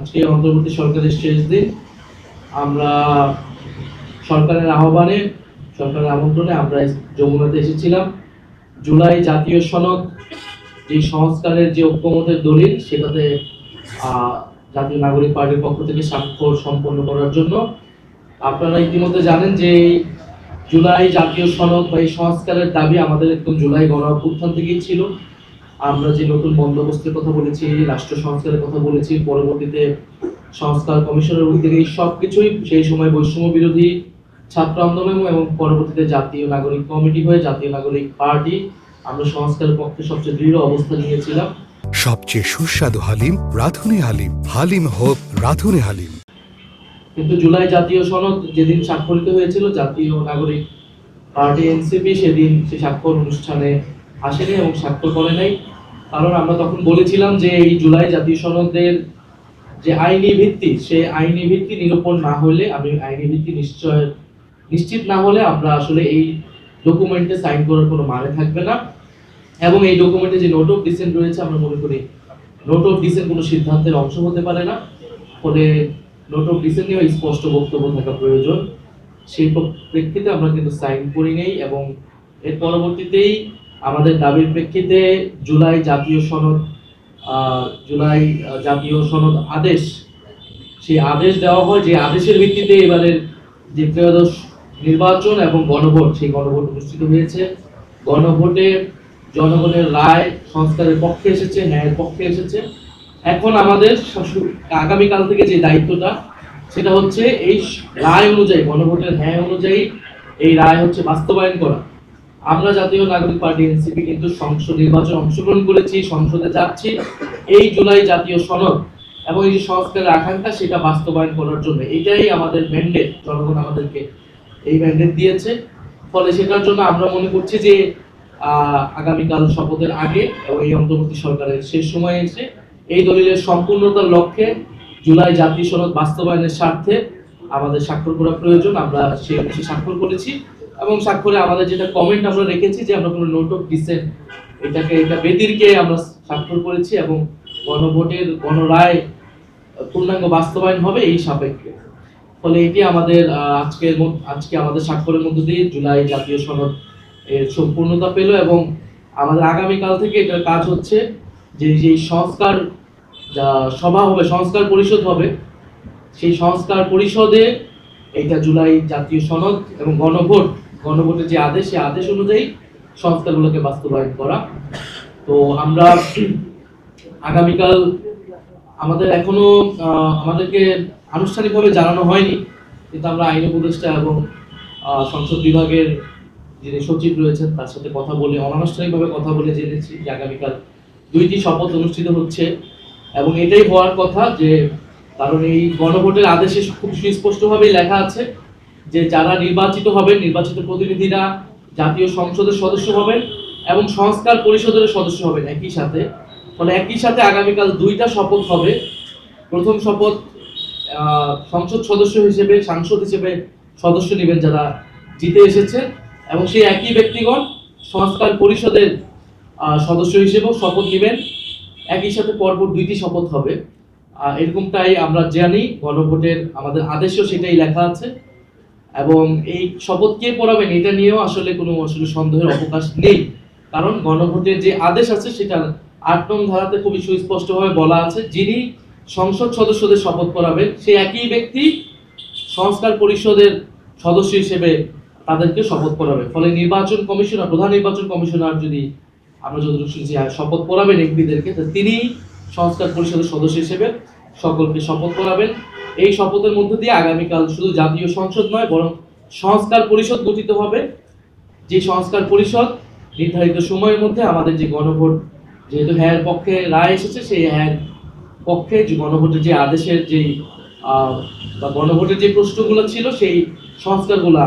আজকে অন্তর্বর্তী সরকারের শেষ দিন। আমরা সরকারের আহ্বানে, সরকারের আমন্ত্রণে আমরা যমুনাতে এসেছিলাম। জুলাই জাতীয় সনদ যে সংস্কারের যে ঐক্যমতের দলিল, সেটাতে জাতীয় নাগরিক পার্টির পক্ষ থেকে স্বাক্ষর সম্পন্ন করার জন্য। আপনারা ইতিমধ্যে জানেন যে জুলাই জাতীয় সনদ বা এই সংস্কারের দাবি আমাদের একদম জুলাই গণ অভ্যুত্থান থেকেই ছিল। আমরা যে নতুন বন্দোবস্তের কথা বলেছি, রাষ্ট্র সংস্কারের কথা বলেছি, পরবর্তীতে সংস্কার কমিশনের উদ্যোগে সবকিছুই সেই সময় বৈষম্য বিরোধী ছাত্র আন্দোলন এবং পরবর্তীতে জাতীয় নাগরিক কমিটি হয়ে জাতীয় নাগরিক পার্টি আমরা সংস্কারের পক্ষে সবচেয়ে দৃঢ় অবস্থান নিয়েছিলাম। সবচেয়ে সুস্বাদু হালিম রাধুনী হালিম, হালিম হোক রাধুনী হালিম। কিন্তু জুলাই জাতীয় সনদ যেদিন স্বাক্ষরিত হয়েছিল, জাতীয় নাগরিক পার্টি এনসিপি সেদিন সে স্বাক্ষর অনুষ্ঠানে আসেনি এবং স্বাক্ষর করে নাই। কারণ আমরা তখন বলেছিলাম যে এই জুলাই জাতীয় সনদের যে আইনি ভিত্তি, সেই আইনি ভিত্তি নিরূপণ না হলে, আইনি ভিত্তি নিশ্চিত না হলে আমরা আসলে এই ডকুমেন্টে সাইন করার কোনো মানে থাকবে না। এবং এই ডকুমেন্টে যে নোট অফ ডিসেন্ট রয়েছে, আমরা মনে করি নোট অফ ডিসেন্ট কোনো সিদ্ধান্তের অংশ হতে পারে না। ফলে নোট অফ ডিসেন্ট নিয়েও স্পষ্ট বক্তব্য থাকা প্রয়োজন। সেই প্রেক্ষিতে আমরা কিন্তু সাইন করি নেই এবং এর পরবর্তীতেই আমাদের দাবির প্রেক্ষিতে জুলাই জাতীয় সনদ আদেশ, সেই আদেশ দেওয়া হয়। যে আদেশের ভিত্তিতে এবারের যে ত্রয়োদশ নির্বাচন এবং গণভোট, সেই গণভোট অনুষ্ঠিত হয়েছে। গণভোটে জনগণের রায় সংস্কারের পক্ষে এসেছে, ন্যায়ের পক্ষে এসেছে। এখন আমাদের আগামীকাল থেকে যে দায়িত্বটা, সেটা হচ্ছে এই রায় অনুযায়ী, গণভোটের ন্যায় অনুযায়ী এই রায় হচ্ছে বাস্তবায়ন করা। আমরা জাতীয় নাগরিক পার্টি এনসিপি কিন্তু সংসদ নির্বাচনে অংশগ্রহণ করেছি, সংসদে যাচ্ছি এই জুলাই জাতীয় সনদ এবং এই যে সংস্কারের আকাঙ্ক্ষা, সেটা বাস্তবায়ন করার জন্য। এটাই আমাদের ম্যান্ডেট, জনগণ আমাদেরকে এই ম্যান্ডেট দিয়েছে। ফলে সেটার জন্য আমরা মনে করছি যে আগামীকাল শপথের আগে এবং এই অন্তর্বর্তী সরকারের শেষ সময়ে এসে এই দলিলের সম্পূর্ণতার লক্ষ্যে জুলাই জাতীয় সনদ বাস্তবায়নের স্বার্থে আমাদের স্বাক্ষর করা প্রয়োজন। আমরা সেই বিষয়ে স্বাক্ষর করেছি এবং স্বাক্ষরে আমাদের যেটা কমেন্ট আমরা রেখেছি যে আমরা কোনো নোট অফ ডিসেন্ট এটা ব্যতিরেকে আমরা স্বাক্ষর করেছি এবং গণভোটের গণরায় পূর্ণাঙ্গ বাস্তবায়ন হবে এই সাপেক্ষে। ফলে এটি আমাদের আজকে আমাদের স্বাক্ষরের মধ্য দিয়ে জুলাই জাতীয় সনদ এর সম্পূর্ণতা পেল এবং আমাদের আগামীকাল থেকে এটার কাজ হচ্ছে যে সংস্কার সভা হবে, সংস্কার পরিষদ হবে, সেই সংস্কার পরিষদে এইটা জুলাই জাতীয় সনদ এবং গণভোটের যে আদেশ, সেই আদেশ অনুযায়ী সংস্কারগুলোকে বাস্তবায়ন করা। তো আমরা আগামীকাল আমাদেরকে আনুষ্ঠানিকভাবে জানানো হয়নি, কিন্তু আমরা আইন উপদেষ্টা এবং সংসদ বিভাগের যিনি সচিব রয়েছেন তার সাথে কথা বলে, অনানুষ্ঠানিকভাবে কথা বলে জেনেছি যে আগামীকাল 2টি শপথ অনুষ্ঠিত হচ্ছে এবং এটাই হওয়ার কথা। যে কারণ এই গণভোটের আদেশে খুব সুস্পষ্টভাবেই লেখা আছে যে যারা নির্বাচিত হবেন, নির্বাচিত প্রতিনিধিরা জাতীয় সংসদের সদস্য হবেন এবং সংস্কার পরিষদের সদস্য হবেন একই সাথে। ফলে একই সাথে আগামীকাল 2টা শপথ হবে। প্রথম শপথ সংসদ সাংসদ হিসেবে সদস্য নেবেন যারা জিতে এসেছে এবং সেই একই ব্যক্তিগণ সংস্কার পরিষদের সদস্য হিসেবেও শপথ নেবেন। একই সাথে পরপর 2টি শপথ হবে। এরকমটাই আমরা জানি, গণভোটের আমাদের আদেশেও সেটাই লেখা আছে এবং এই শপথ কে পড়াবেন এটা নিয়েও আসলে সন্দেহের অবকাশ নেই। কারণ গণভোটের যে আদেশ আছে সেটা 8 নং ধারাতে খুবই সুস্পষ্টভাবে বলা আছে, যিনি সংসদ সদস্যদের শপথ পড়াবেন সেই একই ব্যক্তি সংস্কার পরিষদের সদস্য হিসেবে তাদেরকে শপথ পড়াবে। ফলে প্রধান নির্বাচন কমিশনার যদি আমরা যতটুকু শুনছি শপথ পড়াবেন এমপিদেরকে, তিনি সংস্কার পরিষদের সদস্য হিসেবে সকলকে শপথ পড়াবেন। এই শপথের মধ্য দিয়ে আগামীকাল শুধু জাতীয় সংসদ নয়, বরং সংস্কার পরিষদ গঠিত হবে। যে সংস্কার পরিষদ নির্ধারিত সময়ের মধ্যে আমাদের যে গণভোট, যেহেতু হ্যাঁ পক্ষে রায় এসেছে, সেই হ্যাঁ পক্ষে যে গণভোটের যে আদেশের বা গণভোটের যে প্রশ্নগুলো ছিল, সেই সংস্কারগুলা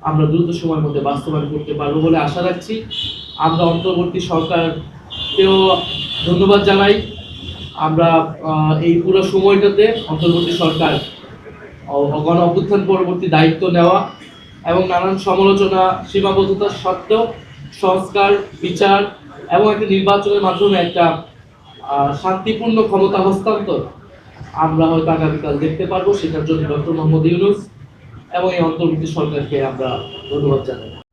আমরা দ্রুত সময়ের মধ্যে বাস্তবায়ন করতে পারবো বলে আশা রাখছি। আমরা অন্তর্বর্তী সরকারকেও ধন্যবাদ জানাই। আমরা এই পুরো সময়টাতে অন্তর্বর্তী সরকার গণ অভ্যুত্থান পরবর্তী দায়িত্ব নেওয়া এবং নানান সমালোচনা, সীমাবদ্ধতা সত্ত্বেও সংস্কার, বিচার এবং একটা নির্বাচনের মাধ্যমে একটা শান্তিপূর্ণ ক্ষমতা হস্তান্তর আমরা হয়তো আগামীকাল দেখতে পারবো। সেটার জন্য ডক্টর মোহাম্মদ ইউনূস এবং এই অন্তর্বর্তী সরকারকে আমরা ধন্যবাদ জানাই।